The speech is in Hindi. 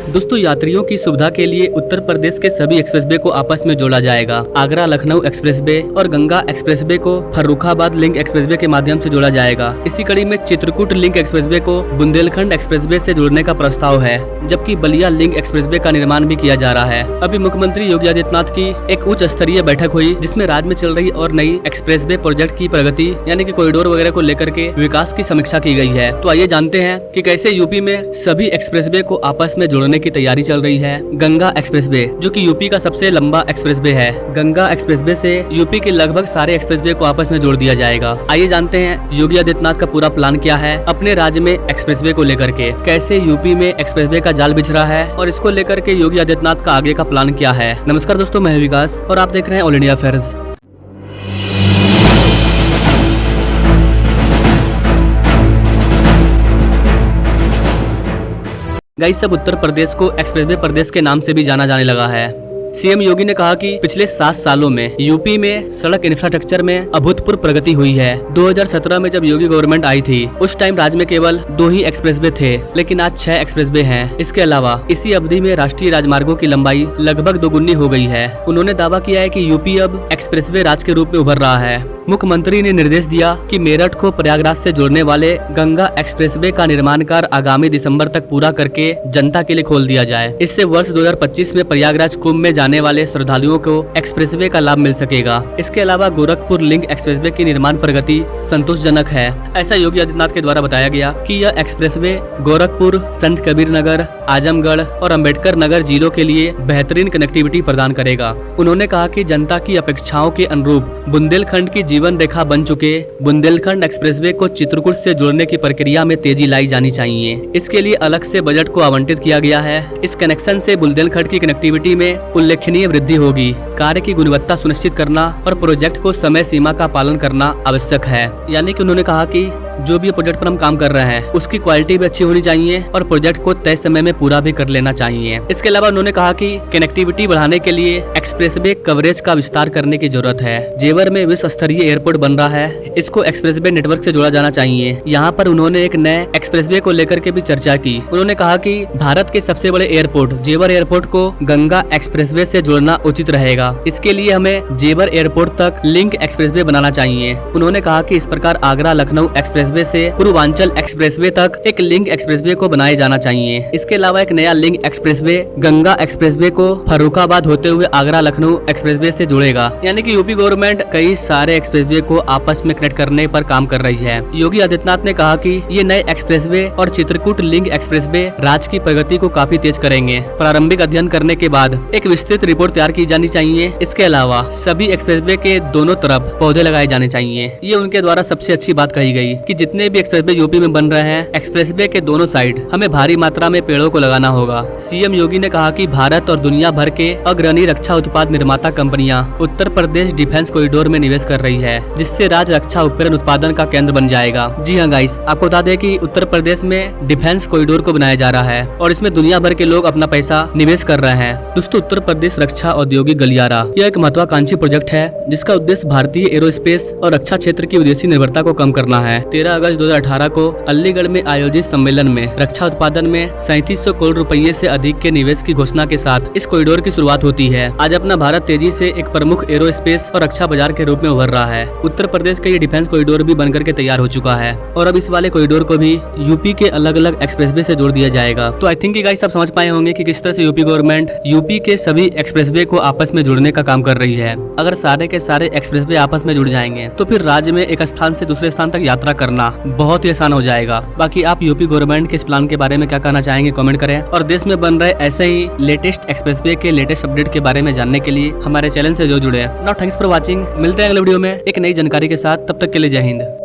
दोस्तों, यात्रियों की सुविधा के लिए उत्तर प्रदेश के सभी एक्सप्रेसवे को आपस में जोड़ा जाएगा। आगरा लखनऊ एक्सप्रेसवे और गंगा एक्सप्रेसवे को फर्रुखाबाद लिंक एक्सप्रेसवे के माध्यम से जोड़ा जाएगा। इसी कड़ी में चित्रकूट लिंक एक्सप्रेसवे को बुंदेलखंड एक्सप्रेसवे से जोड़ने का प्रस्ताव है, जबकि बलिया लिंक एक्सप्रेसवे का निर्माण भी किया जा रहा है। अभी मुख्यमंत्री योगी आदित्यनाथ की एक उच्च स्तरीय बैठक हुई, जिसमें राज्य में चल रही और नई एक्सप्रेसवे प्रोजेक्ट की प्रगति यानी कि कॉरिडोर वगैरह को लेकर के विकास की समीक्षा की गई है। तो आइए जानते हैं कि कैसे यूपी में सभी एक्सप्रेसवे को आपस में जोड़ने की तैयारी चल रही है। गंगा एक्सप्रेसवे, जो कि यूपी का सबसे लंबा एक्सप्रेसवे है, गंगा एक्सप्रेसवे से यूपी के लगभग सारे एक्सप्रेसवे को आपस में जोड़ दिया जाएगा। आइए जानते हैं योगी आदित्यनाथ का पूरा प्लान क्या है अपने राज्य में एक्सप्रेसवे को लेकर के, कैसे यूपी में एक्सप्रेसवे का जाल बिछ रहा है और इसको लेकर के योगी आदित्यनाथ का आगे का प्लान क्या है। नमस्कार दोस्तों, मैं विकास और आप देख रहे हैं ऑल इंडिया अफेयर्स। गाइस, सब उत्तर प्रदेश को एक्सप्रेसवे प्रदेश के नाम से भी जाना जाने लगा है। सीएम योगी ने कहा कि पिछले 7 सालों में यूपी में सड़क इंफ्रास्ट्रक्चर में अभूतपूर्व प्रगति हुई है। 2017 में जब योगी गवर्नमेंट आई थी, उस टाइम राज्य में केवल 2 ही एक्सप्रेसवे थे, लेकिन आज 6 एक्सप्रेसवे हैं। इसके अलावा इसी अवधि में राष्ट्रीय राजमार्गों की लंबाई लगभग दोगुनी हो गई है। उन्होंने दावा किया है कि यूपी अब एक्सप्रेसवे राज्य के रूप में उभर रहा है। मुख्यमंत्री ने निर्देश दिया कि मेरठ को प्रयागराज से जोड़ने वाले गंगा एक्सप्रेसवे का निर्माण कार्य आगामी दिसंबर तक पूरा करके जनता के लिए खोल दिया जाए। इससे वर्ष 2025 में प्रयागराज कुंभ में जाने वाले श्रद्धालुओं को एक्सप्रेसवे का लाभ मिल सकेगा। इसके अलावा गोरखपुर लिंक एक्सप्रेसवे की निर्माण प्रगति संतोषजनक है। ऐसा योगी आदित्यनाथ के द्वारा बताया गया कि यह एक्सप्रेसवे गोरखपुर, संत कबीर नगर, आजमगढ़ और अम्बेडकर नगर जिलों के लिए बेहतरीन कनेक्टिविटी प्रदान करेगा। उन्होंने कहा कि जनता की अपेक्षाओं के अनुरूप बुंदेलखंड की जीवन रेखा बन चुके बुंदेलखंड एक्सप्रेसवे को चित्रकूट से जोड़ने की प्रक्रिया में तेजी लाई जानी चाहिए। इसके लिए अलग से बजट को आवंटित किया गया है। इस कनेक्शन से बुंदेलखंड की कनेक्टिविटी में उल्लेखनीय वृद्धि होगी। कार्य की गुणवत्ता सुनिश्चित करना और प्रोजेक्ट को समय सीमा का पालन करना आवश्यक है। यानी कि उन्होंने कहा कि जो भी प्रोजेक्ट पर हम काम कर रहे हैं उसकी क्वालिटी भी अच्छी होनी चाहिए और प्रोजेक्ट को तय समय में पूरा भी कर लेना चाहिए। इसके अलावा उन्होंने कहा कि कनेक्टिविटी बढ़ाने के लिए एक्सप्रेसवे कवरेज का विस्तार करने की जरूरत है। जेवर में विश्व स्तरीय एयरपोर्ट बन रहा है, इसको एक्सप्रेसवे नेटवर्क से जोड़ा जाना चाहिए। यहाँ पर उन्होंने एक नए एक्सप्रेसवे को लेकर के भी चर्चा की। उन्होंने कहा कि भारत के सबसे बड़े एयरपोर्ट जेवर एयरपोर्ट को गंगा एक्सप्रेसवे से जोड़ना उचित रहेगा। इसके लिए हमें जेवर एयरपोर्ट तक लिंक एक्सप्रेसवे बनाना चाहिए। उन्होंने कहा कि इस प्रकार आगरा लखनऊ एक्सप्रेसवे से पूर्वांचल एक्सप्रेसवे तक एक लिंक एक्सप्रेसवे को बनाया जाना चाहिए। इसके अलावा एक नया लिंक एक्सप्रेसवे गंगा एक्सप्रेसवे को फर्रुखाबाद होते हुए आगरा लखनऊ एक्सप्रेसवे से जोड़ेगा। यानी कि यूपी गवर्नमेंट कई सारे एक्सप्रेसवे को आपस में कनेक्ट करने पर काम कर रही है। योगी आदित्यनाथ ने कहा कि ये नए एक्सप्रेसवे और चित्रकूट लिंक एक्सप्रेसवे राज्य की प्रगति को काफी तेज करेंगे। प्रारंभिक अध्ययन करने के बाद एक विस्तृत रिपोर्ट तैयार की जानी चाहिए। इसके अलावा सभी एक्सप्रेसवे के दोनों तरफ पौधे लगाए जाने चाहिए। ये उनके द्वारा सबसे अच्छी बात कही गई कि जितने भी एक्सप्रेसवे यूपी में बन रहे हैं, एक्सप्रेसवे के दोनों साइड हमें भारी मात्रा में पेड़ों को लगाना होगा। सीएम योगी ने कहा कि भारत और दुनिया भर के अग्रणी रक्षा उत्पाद निर्माता कंपनियां उत्तर प्रदेश डिफेंस कॉरिडोर में निवेश कर रही है, जिससे राज्य रक्षा उपकरण उत्पादन का केंद्र बन जाएगा। जी हाँ गाइस, आपको बता दें कि उत्तर प्रदेश में डिफेंस कॉरिडोर को बनाया जा रहा है और इसमें दुनिया भर के लोग अपना पैसा निवेश कर रहे हैं। दोस्तों, उत्तर प्रदेश रक्षा औद्योगिक गलियारा यह एक महत्वाकांक्षी प्रोजेक्ट है, जिसका उद्देश्य भारतीय एरोस्पेस और रक्षा क्षेत्र की विदेशी निर्भरता को कम करना है। 13 अगस्त 2018 को अलीगढ़ में आयोजित सम्मेलन में रक्षा उत्पादन में 3700 करोड़ रुपये से अधिक के निवेश की घोषणा के साथ इस कॉरिडोर की शुरुआत होती है। आज अपना भारत तेजी से एक प्रमुख एरोस्पेस और रक्षा बाजार के रूप में उभर रहा है। उत्तर प्रदेश का ये डिफेंस कॉरिडोर भी बनकर के तैयार हो चुका है और अब इस वाले कॉरिडोर को भी यूपी के अलग अलग एक्सप्रेसवे से जोड़ दिया जाएगा। तो आई थिंक गाइस आप समझ पाए होंगे कि किस तरह से यूपी गवर्नमेंट यूपी के सभी एक्सप्रेसवे को आपस में जोड़ने का काम कर रही है। अगर सारे के सारे एक्सप्रेसवे आपस में जुड़ जाएंगे तो फिर राज्य में एक स्थान से दूसरे स्थान तक यात्रा करना बहुत ही आसान हो जाएगा। बाकी आप यूपी गवर्नमेंट के इस प्लान के बारे में क्या कहना चाहेंगे, कमेंट करें और देश में बन रहे ऐसे ही लेटेस्ट एक्सप्रेसवे के लेटेस्ट अपडेट के बारे में जानने के लिए हमारे चैनल से जो जुड़े। Now thanks for watching. मिलते हैं अगले वीडियो में एक नई जानकारी के साथ। तब तक के लिए जय हिंद।